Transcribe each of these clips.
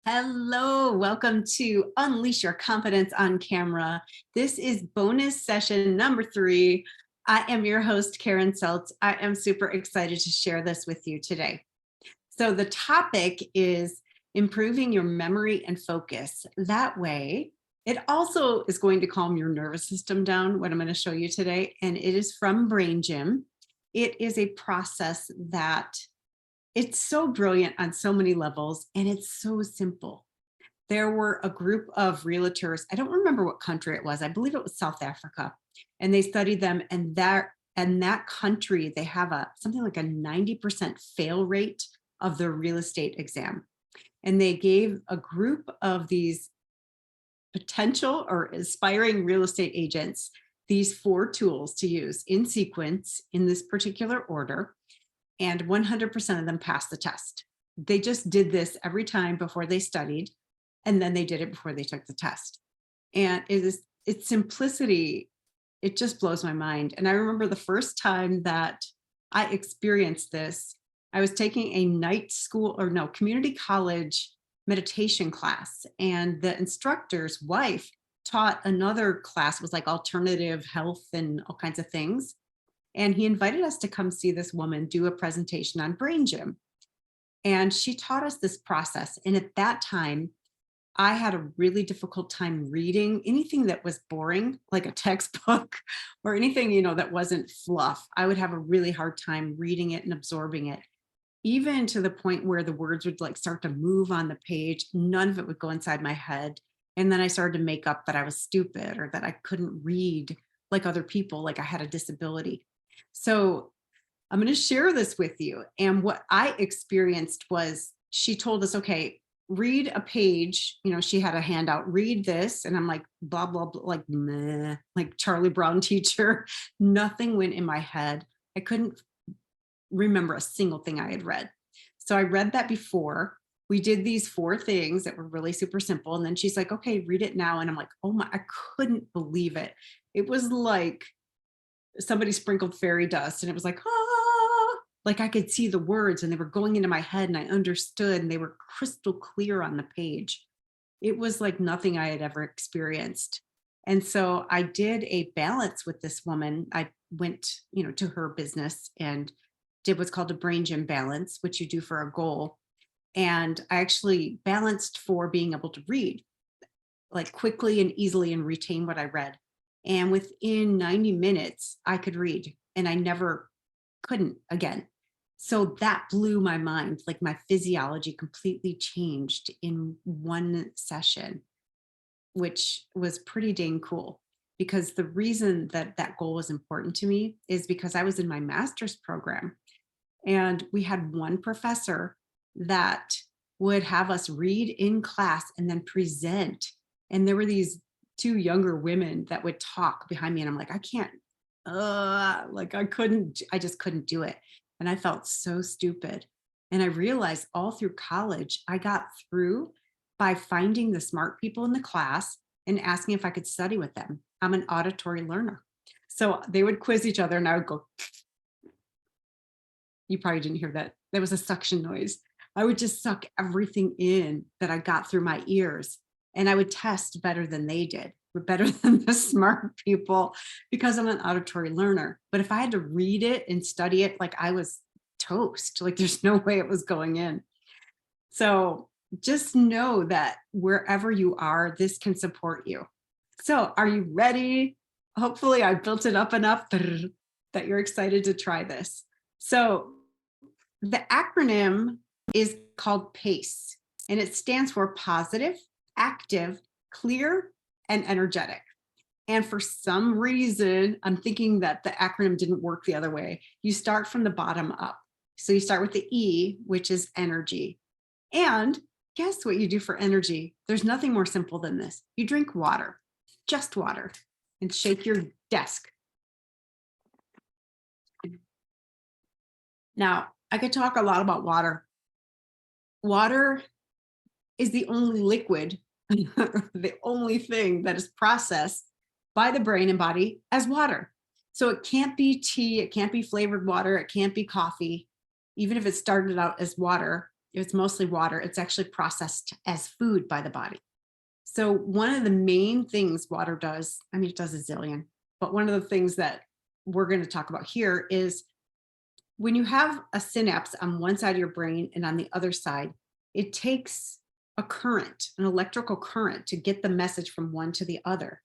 Hello, welcome to Unleash Your Confidence on Camera. This is bonus session number 3. I am your host, Karen Seltz. I am super excited to share this with you today. So the topic is improving your memory and focus. That way, it also is going to calm your nervous system down, what I'm going to show you today, and it is from Brain Gym. It is a process that it's so brilliant on so many levels, and it's so simple. There were a group of realtors. I don't remember what country it was. I believe it was South Africa. And they studied them, and that country, they have something like a 90% fail rate of their real estate exam. And they gave a group of these potential or aspiring real estate agents these 4 tools to use in sequence in this particular order. And 100% of them passed the test. They just did this every time before they studied, and then they did it before they took the test. And its simplicity, it just blows my mind. And I remember the first time that I experienced this, I was taking a community college meditation class, and the instructor's wife taught another class. It was like alternative health and all kinds of things. And he invited us to come see this woman do a presentation on Brain Gym. And she taught us this process. And at that time, I had a really difficult time reading anything that was boring, like a textbook or anything, that wasn't fluff. I would have a really hard time reading it and absorbing it, even to the point where the words would start to move on the page. None of it would go inside my head. And then I started to make up that I was stupid or that I couldn't read like other people, like I had a disability. So I'm going to share this with you. And what I experienced was she told us, okay, read a page. She had a handout, read this. And I'm like, blah, blah, blah, like, meh, like Charlie Brown teacher. Nothing went in my head. I couldn't remember a single thing I had read. So I read that before. We did these 4 things that were really super simple. And then she's like, okay, read it now. And I'm like, oh my, I couldn't believe it. It was like somebody sprinkled fairy dust, and it was like I could see the words and they were going into my head and I understood, and they were crystal clear on the page. It was like nothing I had ever experienced. And so I did a balance with this woman. I went, to her business and did what's called a Brain Gym balance, which you do for a goal. And I actually balanced for being able to read like quickly and easily and retain what I read. And within 90 minutes, I could read, and I never couldn't again. So that blew my mind. Like my physiology completely changed in one session, which was pretty dang cool. Because the reason that that goal was important to me is because I was in my master's program, and we had one professor that would have us read in class and then present. And there were these 2 younger women that would talk behind me, and I'm like, I can't, I just couldn't do it. And I felt so stupid. And I realized all through college, I got through by finding the smart people in the class and asking if I could study with them. I'm an auditory learner. So they would quiz each other and I would go, you probably didn't hear that. There was a suction noise. I would just suck everything in that I got through my ears. And I would test better than they did, better than the smart people, because I'm an auditory learner. But if I had to read it and study it, like I was toast, like there's no way it was going in. So just know that wherever you are, this can support you. So are you ready? Hopefully I built it up enough that you're excited to try this. So the acronym is called PACE, and it stands for positive, active, clear, and energetic. And for some reason, I'm thinking that the acronym didn't work the other way. You start from the bottom up. So you start with the E, which is energy. And guess what you do for energy? There's nothing more simple than this. You drink water, just water, and shake your desk. Now, I could talk a lot about water. Water is the only liquid, the only thing that is processed by the brain and body as water. So it can't be tea, it can't be flavored water, it can't be coffee. Even if it started out as water, It's mostly water. It's actually processed as food by the body. So one of the main things water does, I mean, it does a zillion, but one of the things that we're going to talk about here is when you have a synapse on one side of your brain and on the other side, it takes a current, an electrical current, to get the message from one to the other.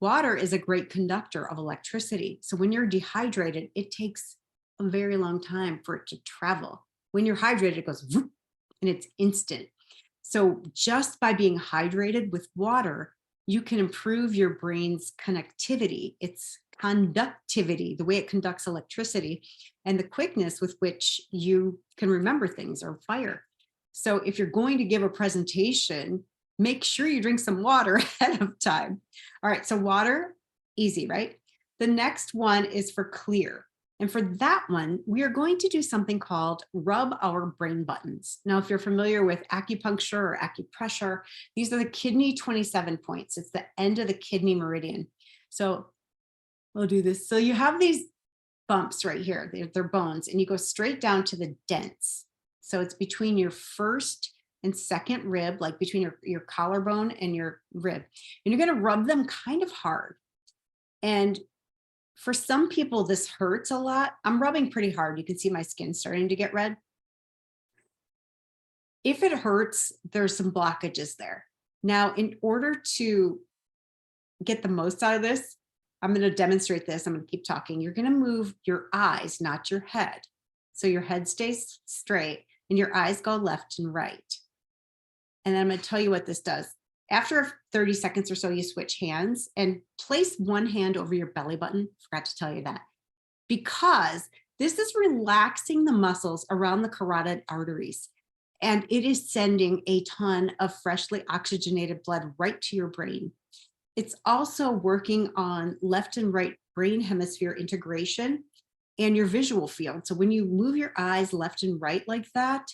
Water is a great conductor of electricity. So when you're dehydrated, it takes a very long time for it to travel. When you're hydrated, it goes and it's instant. So just by being hydrated with water, you can improve your brain's connectivity, its conductivity, the way it conducts electricity, and the quickness with which you can remember things or fire. So if you're going to give a presentation, make sure you drink some water ahead of time. All right, so water, easy, right? The next one is for clear. And for that one, we are going to do something called rub our brain buttons. Now, if you're familiar with acupuncture or acupressure, these are the kidney 27 points. It's the end of the kidney meridian. So we'll do this. So you have these bumps right here. They're bones, and you go straight down to the dents. So it's between your first and second rib, like between your collarbone and your rib. And you're going to rub them kind of hard. And for some people, this hurts a lot. I'm rubbing pretty hard. You can see my skin starting to get red. If it hurts, there's some blockages there. Now, in order to get the most out of this, I'm going to demonstrate this. I'm going to keep talking. You're going to move your eyes, not your head. So your head stays straight and your eyes go left and right. And then I'm going to tell you what this does. After 30 seconds or so, you switch hands and place one hand over your belly button. Forgot to tell you that. Because this is relaxing the muscles around the carotid arteries. And it is sending a ton of freshly oxygenated blood right to your brain. It's also working on left and right brain hemisphere integration and your visual field. So when you move your eyes left and right like that,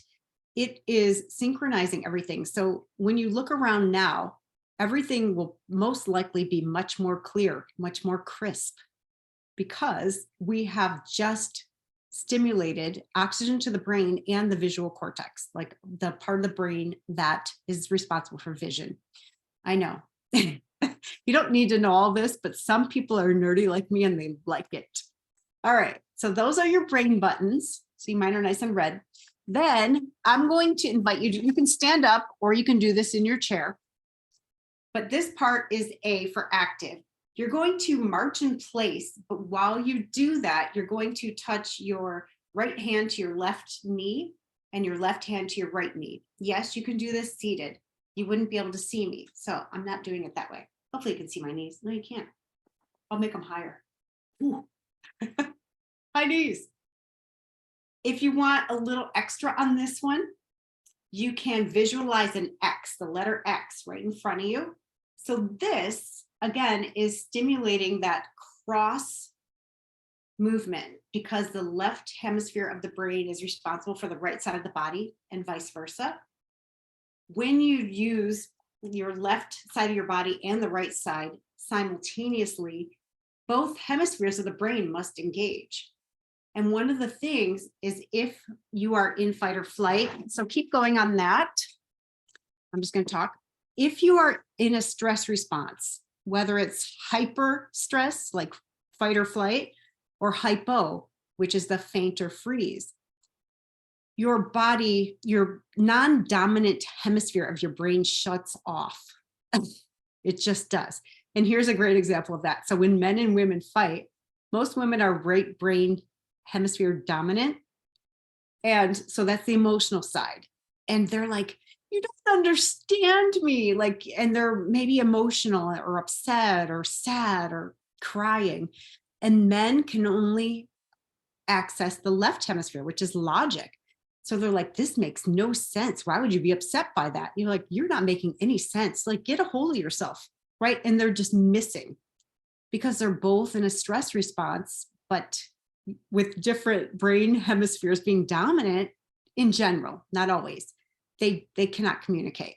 it is synchronizing everything. So when you look around now, everything will most likely be much more clear, much more crisp, because we have just stimulated oxygen to the brain and the visual cortex, like the part of the brain that is responsible for vision. I know. You don't need to know all this, but some people are nerdy like me and they like it. All right, so those are your brain buttons. See, mine are nice and red. Then I'm going to invite you to, you can stand up or you can do this in your chair. But this part is A for active. You're going to march in place, but while you do that, you're going to touch your right hand to your left knee and your left hand to your right knee. Yes, you can do this seated. You wouldn't be able to see me, so I'm not doing it that way. Hopefully you can see my knees. No, you can't. I'll make them higher. High knees. If you want a little extra on this one, you can visualize an X, the letter X right in front of you. So this, again, is stimulating that cross movement because the left hemisphere of the brain is responsible for the right side of the body and vice versa. When you use your left side of your body and the right side simultaneously, both hemispheres of the brain must engage. And one of the things is if you are in fight or flight, so keep going on that. I'm just going to talk. If you are in a stress response, whether it's hyper stress, like fight or flight, or hypo, which is the faint or freeze, your body, your non-dominant hemisphere of your brain shuts off. It just does. And here's a great example of that. So when men and women fight, most women are right brain hemisphere dominant. And so that's the emotional side. And they're like, you don't understand me. Like, and they're maybe emotional or upset or sad or crying. And men can only access the left hemisphere, which is logic. So they're like, this makes no sense. Why would you be upset by that? You're like, you're not making any sense. Like, get a hold of yourself, right? And they're just missing because they're both in a stress response, but with different brain hemispheres being dominant in general, not always, they cannot communicate.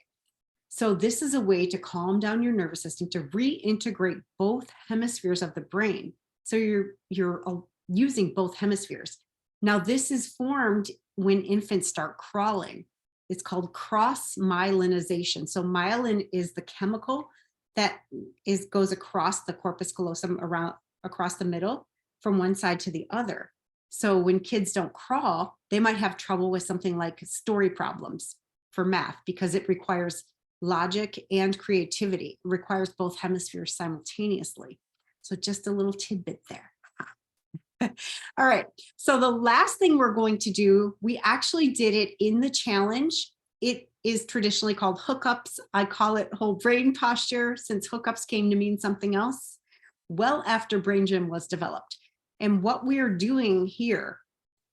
So this is a way to calm down your nervous system, to reintegrate both hemispheres of the brain. So you're using both hemispheres. Now this is formed when infants start crawling. It's called cross-myelinization. So myelin is the chemical that goes across the corpus callosum, across the middle from one side to the other. So when kids don't crawl, they might have trouble with something like story problems for math because it requires logic and creativity. It requires both hemispheres simultaneously. So just a little tidbit there. All right, so the last thing we're going to do, we actually did it in the challenge. It is traditionally called hookups. I call it whole brain posture since hookups came to mean something else well after Brain Gym was developed. And what we are doing here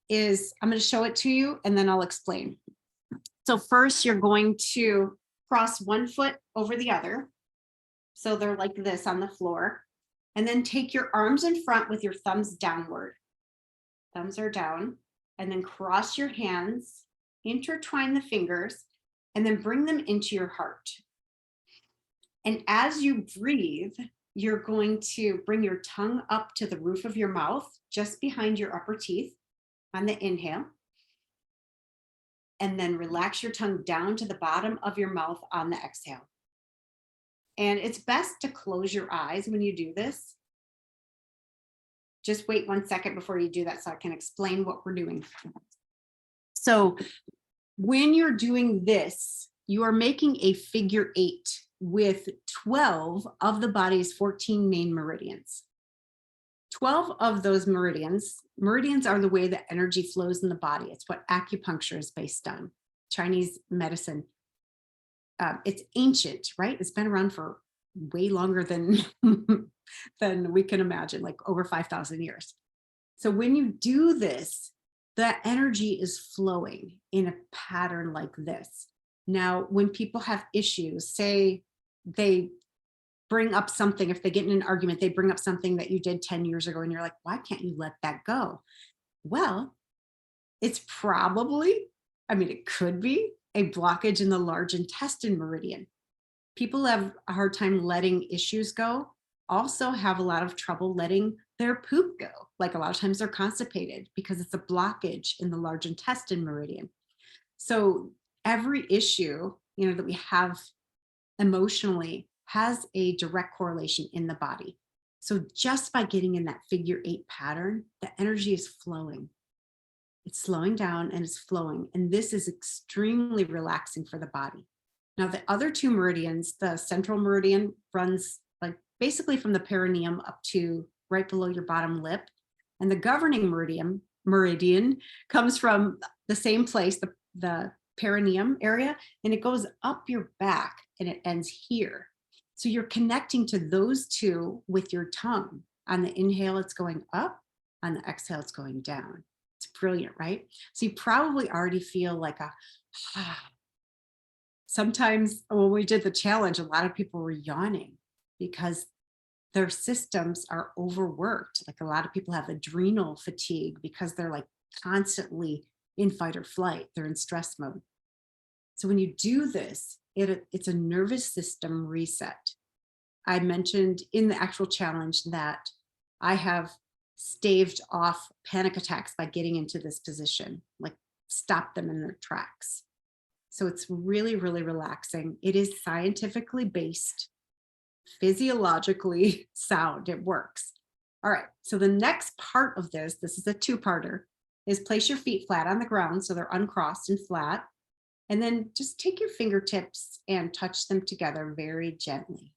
is, I'm going to show it to you and then I'll explain. So first you're going to cross one foot over the other. So they're like this on the floor. And then take your arms in front with your thumbs downward. Thumbs are down. And then cross your hands, intertwine the fingers, and then bring them into your heart. And as you breathe, you're going to bring your tongue up to the roof of your mouth, just behind your upper teeth on the inhale. And then relax your tongue down to the bottom of your mouth on the exhale. And it's best to close your eyes when you do this. Just wait 1 second before you do that so I can explain what we're doing. So when you're doing this, you are making a figure 8 with 12 of the body's 14 main meridians. 12 of those meridians are the way that energy flows in the body. It's what acupuncture is based on, Chinese medicine. It's ancient, right? It's been around for way longer than, than we can imagine, like over 5,000 years. So when you do this, the energy is flowing in a pattern like this. Now, when people have issues, say they bring up something, if they get in an argument, they bring up something that you did 10 years ago and you're like, why can't you let that go? Well, it's probably, it could be a blockage in the large intestine meridian. People have a hard time letting issues go, also have a lot of trouble letting their poop go. Like a lot of times they're constipated because it's a blockage in the large intestine meridian. So every issue, that we have emotionally has a direct correlation in the body. So just by getting in that figure 8 pattern, the energy is flowing. It's slowing down and it's flowing. And this is extremely relaxing for the body. Now, the other 2 meridians, the central meridian runs like basically from the perineum up to right below your bottom lip. And the governing meridian comes from the same place, the perineum area, and it goes up your back and it ends here. So you're connecting to those 2 with your tongue. On the inhale, it's going up. On the exhale, it's going down. It's brilliant, right? So you probably already feel like sometimes when we did the challenge, a lot of people were yawning because their systems are overworked. Like a lot of people have adrenal fatigue because they're like constantly in fight or flight. They're in stress mode. So when you do this, it's a nervous system reset. I mentioned in the actual challenge that I have staved off panic attacks by getting into this position, like stop them in their tracks. So it's really, really relaxing. It is scientifically based, physiologically sound. It works. All right. So the next part of this is a 2-parter, is place your feet flat on the ground so they're uncrossed and flat. And then just take your fingertips and touch them together very gently.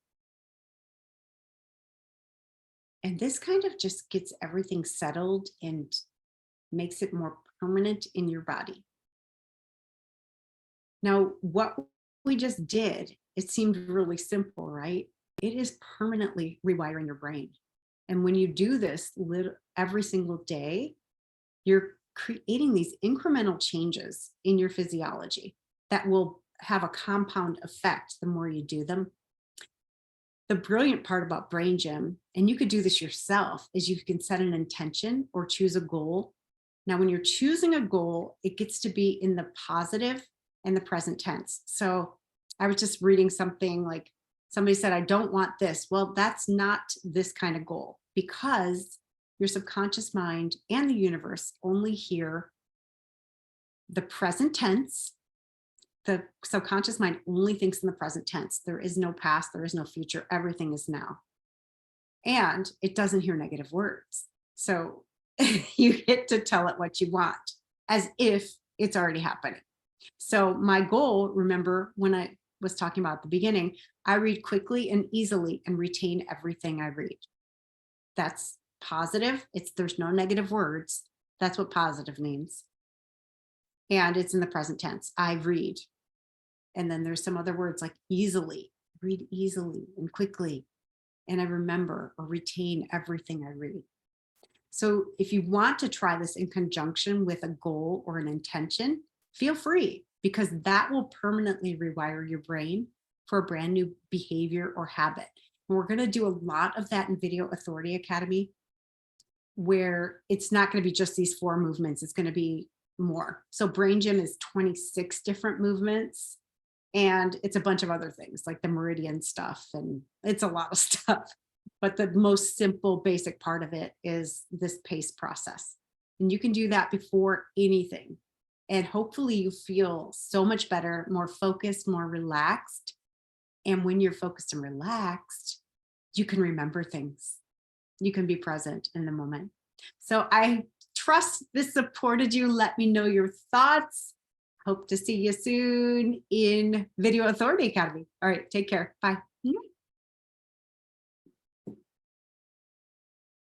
And this kind of just gets everything settled and makes it more permanent in your body. Now, what we just did, it seemed really simple, right? It is permanently rewiring your brain. And when you do this every single day, you're creating these incremental changes in your physiology that will have a compound effect the more you do them. The brilliant part about Brain Gym, and you could do this yourself, is you can set an intention or choose a goal. Now, when you're choosing a goal, it gets to be in the positive and the present tense. So I was just reading something like somebody said, I don't want this. Well, that's not this kind of goal, because your subconscious mind and the universe only hear the present tense The subconscious mind only thinks in the present tense. There is no past, there is no future. Everything is now. And it doesn't hear negative words. So you get to tell it what you want as if it's already happening. So my goal, remember when I was talking about at the beginning, I read quickly and easily and retain everything I read. That's positive. There's no negative words. That's what positive means. And it's in the present tense. I read. And then there's some other words like easily, read easily and quickly. And I remember or retain everything I read. So if you want to try this in conjunction with a goal or an intention, feel free, because that will permanently rewire your brain for a brand new behavior or habit. And we're going to do a lot of that in Video Authority Academy, where it's not going to be just these 4 movements. It's going to be more. So Brain Gym is 26 different movements, and it's a bunch of other things like the meridian stuff, and it's a lot of stuff. But the most simple, basic part of it is this pace process. And you can do that before anything. And hopefully you feel so much better, more focused, more relaxed. And when you're focused and relaxed, you can remember things. You can be present in the moment. So I trust this supported you. Let me know your thoughts. Hope to see you soon in Video Authority Academy. All right, take care. Bye.